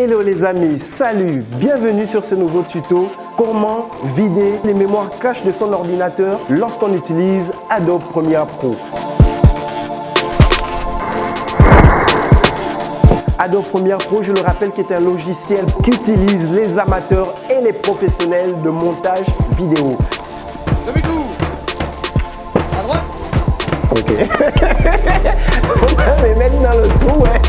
Hello les amis, salut, bienvenue sur ce nouveau tuto. Comment vider les mémoires cache de son ordinateur lorsqu'on utilise Adobe Premiere Pro. Adobe Premiere Pro, je le rappelle, qui est un logiciel qu'utilisent les amateurs et les professionnels de montage vidéo. Demi-tour. À droite. Ok. On va me mettre dans le trou, ouais.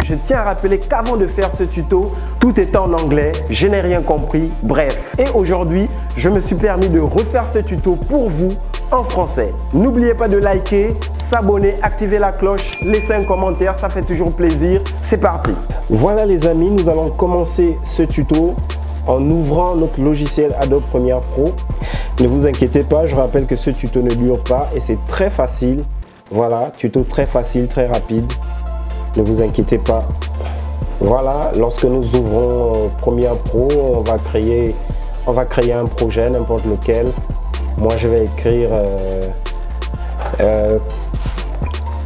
Je tiens à rappeler qu'avant de faire ce tuto, tout était en anglais, je n'ai rien compris, bref. Et aujourd'hui, je me suis permis de refaire ce tuto pour vous en français. N'oubliez pas de liker, s'abonner, activer la cloche, laisser un commentaire, ça fait toujours plaisir. C'est parti. Voilà les amis, nous allons commencer ce tuto en ouvrant notre logiciel Adobe Premiere Pro. Ne vous inquiétez pas, je rappelle que ce tuto ne dure pas et c'est très facile. Voilà, tuto très facile, très rapide. Ne vous inquiétez pas. Voilà, lorsque nous ouvrons Premiere Pro, on va créer un projet, n'importe lequel. Moi, je vais écrire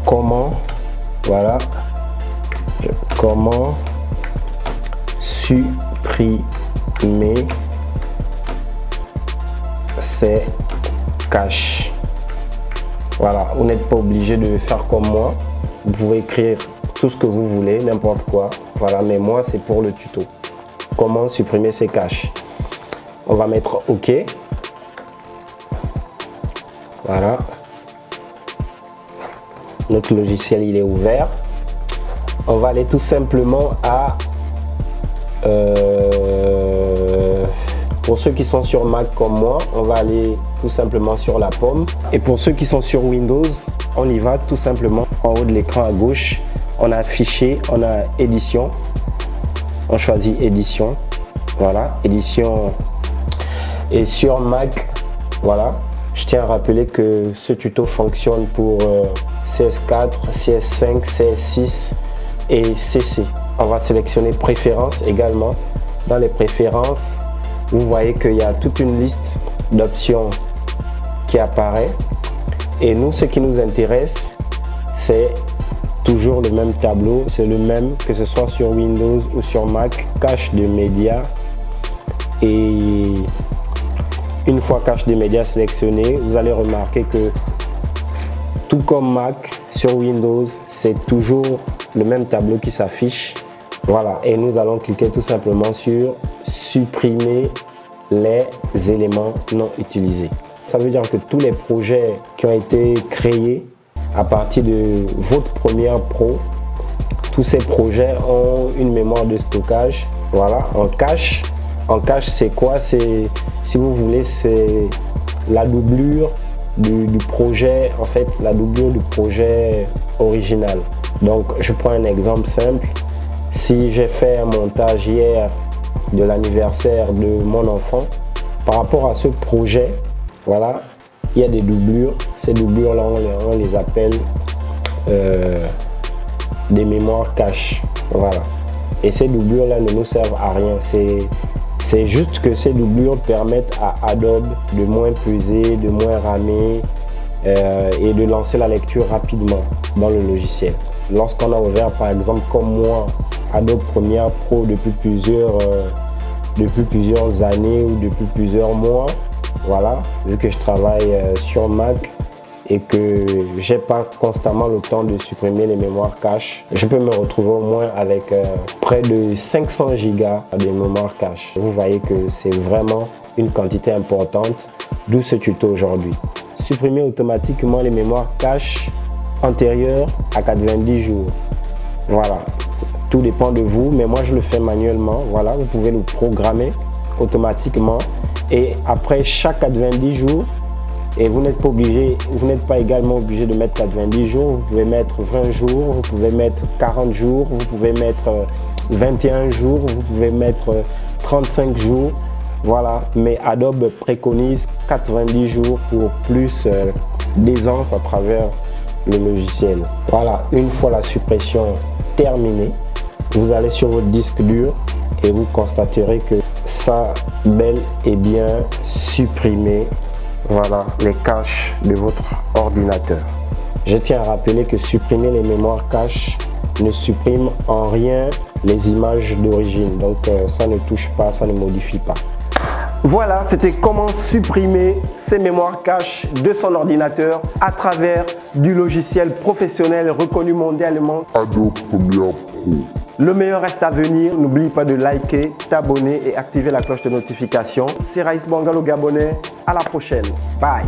comment supprimer ces caches. Voilà, vous n'êtes pas obligé de faire comme moi. Vous pouvez écrire tout ce que vous voulez, n'importe quoi. Voilà, mais moi, c'est pour le tuto. Comment supprimer ces caches. On va mettre OK. Voilà. Notre logiciel, il est ouvert. On va aller tout simplement à... pour ceux qui sont sur Mac comme moi, on va aller tout simplement sur la pomme. Et pour ceux qui sont sur Windows, on y va tout simplement en haut de l'écran à gauche. On a Fichier, on a Édition. On choisit Édition. Voilà, Édition. Et sur Mac, voilà. Je tiens à rappeler que ce tuto fonctionne pour CS4, CS5, CS6 et CC. On va sélectionner Préférences également. Dans les préférences, vous voyez qu'il y a toute une liste d'options qui apparaît. Et nous, ce qui nous intéresse, c'est toujours le même tableau. C'est le même que ce soit sur Windows ou sur Mac. Cache de médias. Et une fois cache de médias sélectionné, vous allez remarquer que tout comme Mac, sur Windows, c'est toujours le même tableau qui s'affiche. Voilà, et nous allons cliquer tout simplement sur supprimer les éléments non utilisés. Ça veut dire que tous les projets qui ont été créés à partir de votre Premiere Pro, tous ces projets ont une mémoire de stockage. Voilà, en cache. En cache, c'est quoi? C'est, si vous voulez, c'est la doublure du projet, en fait, la doublure du projet original. Donc, je prends un exemple simple. Si j'ai fait un montage hier de l'anniversaire de mon enfant, par rapport à ce projet, voilà, il y a des doublures. Ces doublures-là, on les appelle des mémoires cache. Voilà. Et ces doublures-là ne nous servent à rien. C'est juste que ces doublures permettent à Adobe de moins peser, de moins ramer et de lancer la lecture rapidement dans le logiciel. Lorsqu'on a ouvert, par exemple, comme moi, Adobe Premiere Pro depuis plusieurs années ou depuis plusieurs mois, voilà, vu que je travaille sur Mac et que j'ai pas constamment le temps de supprimer les mémoires cache, je peux me retrouver au moins avec près de 500 Go de mémoire cache. Vous voyez que c'est vraiment une quantité importante, d'où ce tuto aujourd'hui. Supprimer automatiquement les mémoires cache antérieures à 90 jours. Voilà. Tout dépend de vous, mais moi je le fais manuellement. Voilà, vous pouvez le programmer automatiquement et après chaque 90 jours, et vous n'êtes pas obligé, vous n'êtes pas également obligé de mettre 90 jours, vous pouvez mettre 20 jours, vous pouvez mettre 40 jours, vous pouvez mettre 21 jours, vous pouvez mettre 35 jours. Voilà, mais Adobe préconise 90 jours pour plus d'aisance à travers le logiciel. Voilà, une fois la suppression terminée, vous allez sur votre disque dur et vous constaterez que ça bel et bien supprimé, voilà, les caches de votre ordinateur. Je tiens à rappeler que supprimer les mémoires cache ne supprime en rien les images d'origine. Donc ça ne touche pas, ça ne modifie pas. Voilà, c'était comment supprimer ses mémoires cache de son ordinateur à travers du logiciel professionnel reconnu mondialement, Adobe Premiere Pro. Le meilleur reste à venir. N'oublie pas de liker, t'abonner et activer la cloche de notification. C'est Raïs Bangalo Gabonais. À la prochaine. Bye.